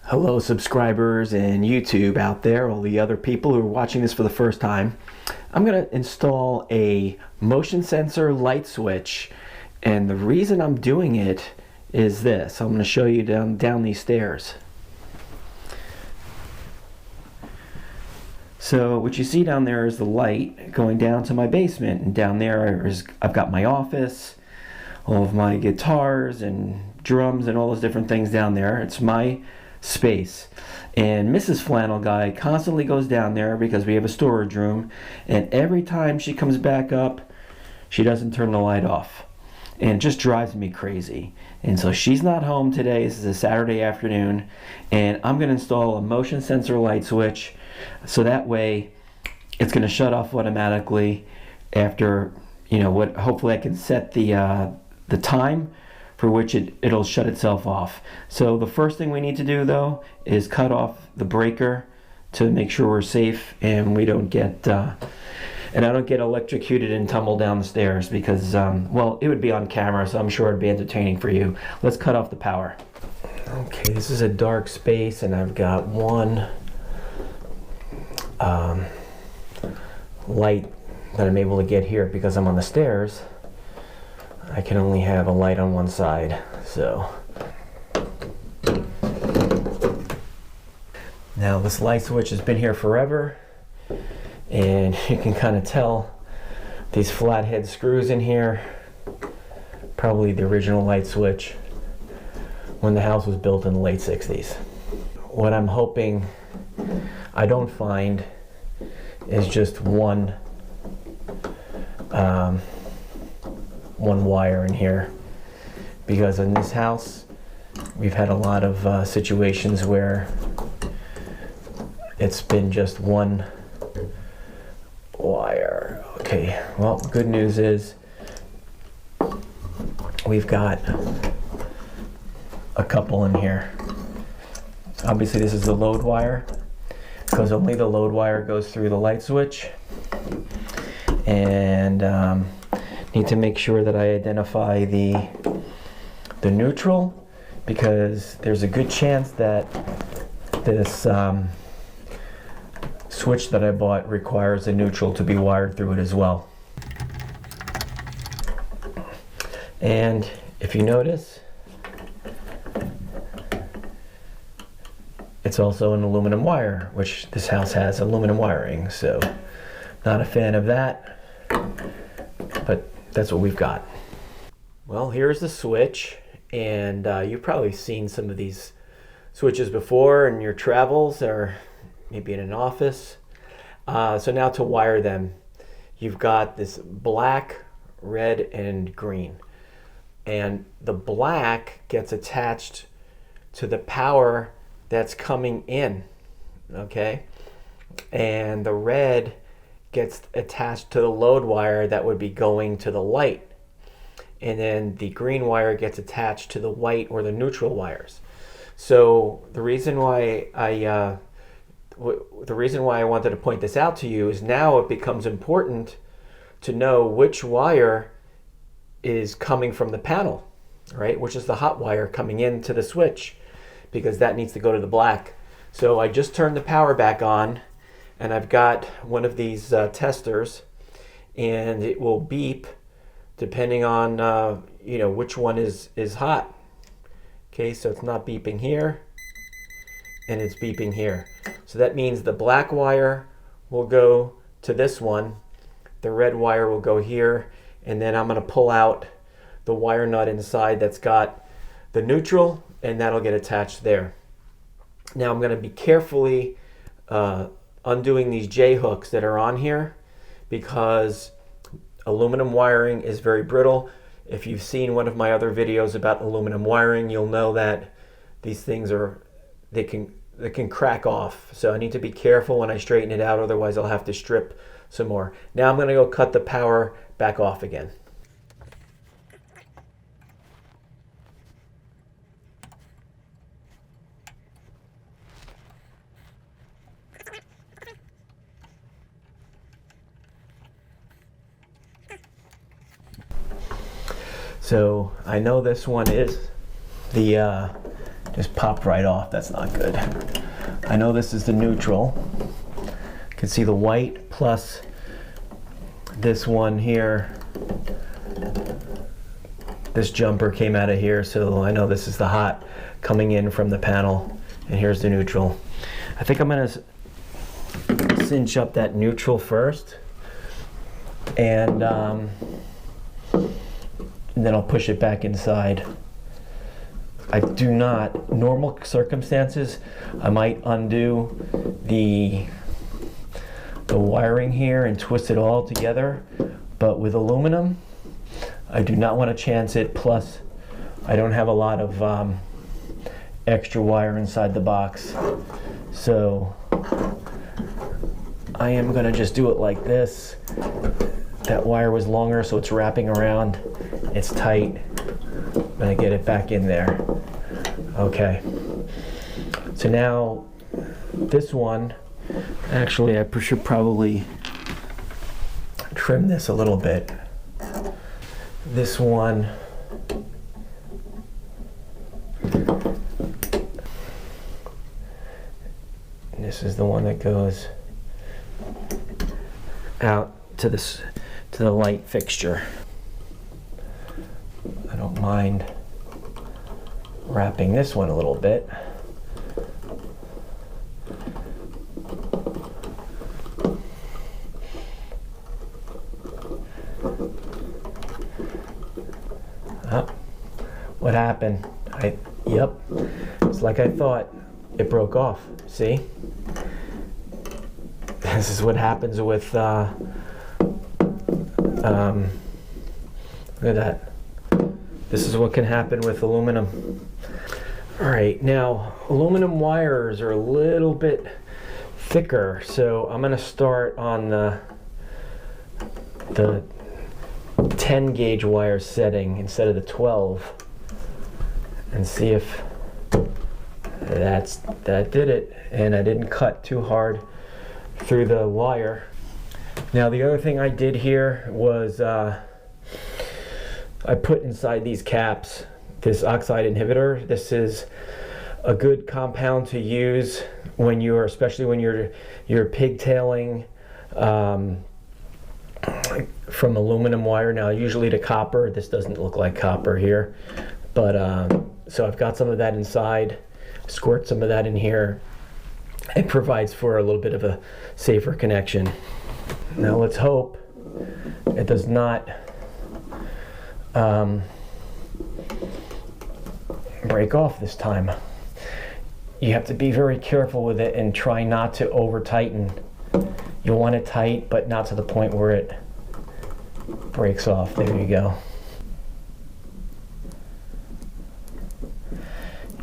Hello subscribers and YouTube out there, all the other people who are watching this for the first time. I'm going to install a motion sensor light switch, and the reason I'm doing it is this. I'm going to show you down these stairs. So what you see down there is the light going down to my basement, and down there I've got my office, all of my guitars and drums and all those different things down there. It's my space, and Mrs. Flannel guy constantly goes down there because we have a storage room, and every time she comes back up she doesn't turn the light off, and it just drives me crazy. And so she's not home today. This is a Saturday afternoon, and I'm going to install a motion sensor light switch so that way it's going to shut off automatically after, hopefully I can set the time for which it'll shut itself off. So the first thing we need to do though is cut off the breaker to make sure we're safe and we don't get and I don't get electrocuted and tumble down the stairs because well, it would be on camera, so I'm sure it'd be entertaining for you. Let's cut off the power. Okay, this is a dark space and I've got one light that I'm able to get here because I'm on the stairs. I can only have a light on one side, so. Now this light switch has been here forever, and you can kind of tell these flathead screws in here, probably the original light switch when the house was built in the late 60s. What I'm hoping I don't find is just one wire in here, because in this house we've had a lot of situations where it's been just one wire. Okay, well, good news is we've got a couple in here. Obviously this is the load wire, because only the load wire goes through the light switch, and need to make sure that I identify the neutral, because there's a good chance that this switch that I bought requires a neutral to be wired through it as well. And if you notice, it's also an aluminum wire, which this house has aluminum wiring, so not a fan of that, but that's what we've got. Well, here's the switch, and you've probably seen some of these switches before in your travels or maybe in an office. So now to wire them, you've got this black, red, and green. And the black gets attached to the power that's coming in, okay? And the red gets attached to the load wire that would be going to the light, and then the green wire gets attached to the white or the neutral wires. So the reason why I wanted to point this out to you is now it becomes important to know which wire is coming from the panel, right? Which is the hot wire coming into the switch, because that needs to go to the black. So I just turned the power back on, and I've got one of these testers, and it will beep depending on which one is hot. Okay, so it's not beeping here, and it's beeping here. So that means the black wire will go to this one, the red wire will go here, and then I'm going to pull out the wire nut inside that's got the neutral, and that'll get attached there. Now I'm going to be carefully undoing these J hooks that are on here, because aluminum wiring is very brittle. If you've seen one of my other videos about aluminum wiring, you'll know that these things they can crack off. So I need to be careful when I straighten it out, otherwise I'll have to strip some more. Now I'm going to go cut the power back off again. So I know this one is the just popped right off. That's not good. I know this is the neutral. You can see the white plus this one here. This jumper came out of here, so I know this is the hot coming in from the panel, and here's the neutral. I think I'm gonna cinch up that neutral first, and then I'll push it back inside. I do not, normal circumstances, I might undo the wiring here and twist it all together, but with aluminum, I do not want to chance it. Plus, I don't have a lot of extra wire inside the box, so I am going to just do it like this. That wire was longer, so it's wrapping around. It's tight. I'm going to get it back in there. Okay. So now this one, actually I should probably trim this a little bit. This one, this is the one that goes out to this, to the light fixture. I don't mind wrapping this one a little bit. What happened? Yep, it's like I thought. It broke off. See? This is what happens with, look at that. This is what can happen with aluminum. All right, now aluminum wires are a little bit thicker, so I'm gonna start on the 10 gauge wire setting instead of the 12 and see if that did it, and I didn't cut too hard through the wire. Now the other thing I did here was I put inside these caps this oxide inhibitor. This is a good compound to use when you're, especially when you're pigtailing from aluminum wire. Now usually to copper, this doesn't look like copper here, but so I've got some of that inside, squirt some of that in here. It provides for a little bit of a safer connection. Now let's hope it does not break off this time. You have to be very careful with it and try not to over tighten. You want it tight, but not to the point where it breaks off. There you go.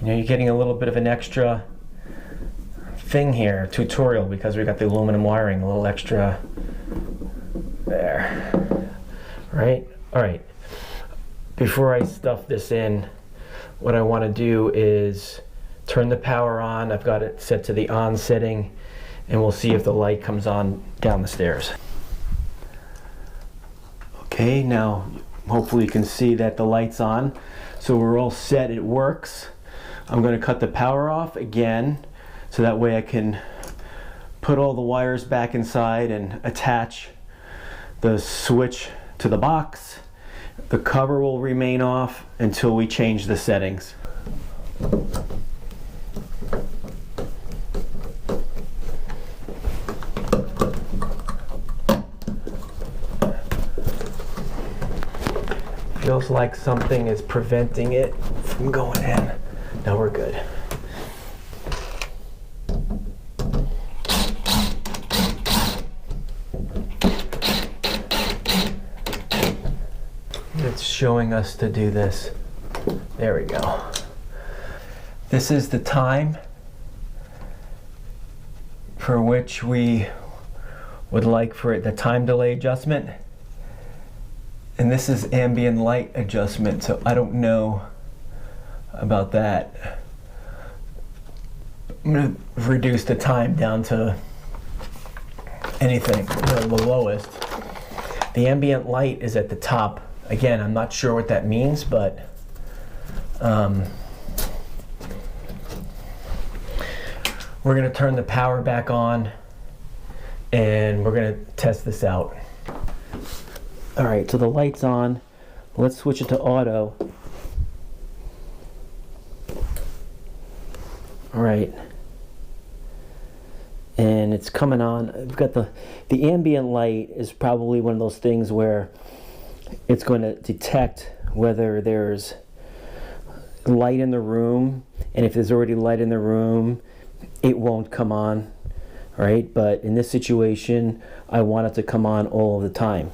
You know, you're getting a little bit of an extra thing here, tutorial, because we got the aluminum wiring, a little extra there, right? All right, before I stuff this in, what I want to do is turn the power on. I've got it set to the on setting, and we'll see if the light comes on down the stairs. Okay, now hopefully you can see that the light's on, so we're all set, it works. I'm going to cut the power off again, so that way I can put all the wires back inside and attach the switch to the box. The cover will remain off until we change the settings. Feels like something is preventing it from going in. No, we're good. It's showing us to do this. There we go. This is the time for which we would like for it, the time delay adjustment. And this is ambient light adjustment, so I don't know about that. I'm going to reduce the time down to anything, the lowest. The ambient light is at the top. Again, I'm not sure what that means, but We're going to turn the power back on and we're going to test this out. All right, so the light's on. Let's switch it to auto. All right. And it's coming on. We've got the ambient light is probably one of those things where it's going to detect whether there's light in the room, and if there's already light in the room, it won't come on, right? But in this situation, I want it to come on all of the time.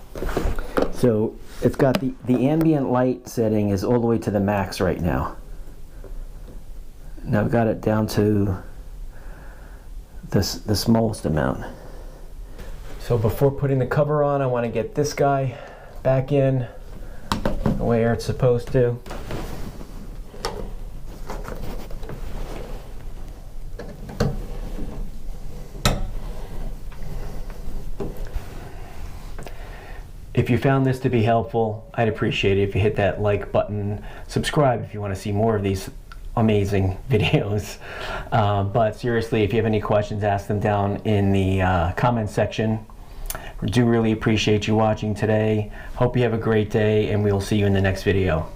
So it's got the ambient light setting is all the way to the max right now. Now I've got it down to the smallest amount. So before putting the cover on, I want to get this guy back in the way it's supposed to. If you found this to be helpful, I'd appreciate it if you hit that like button, subscribe if you want to see more of these amazing videos. But seriously, if you have any questions, ask them down in the comment section. We do really appreciate you watching today. Hope you have a great day, and we will see you in the next video.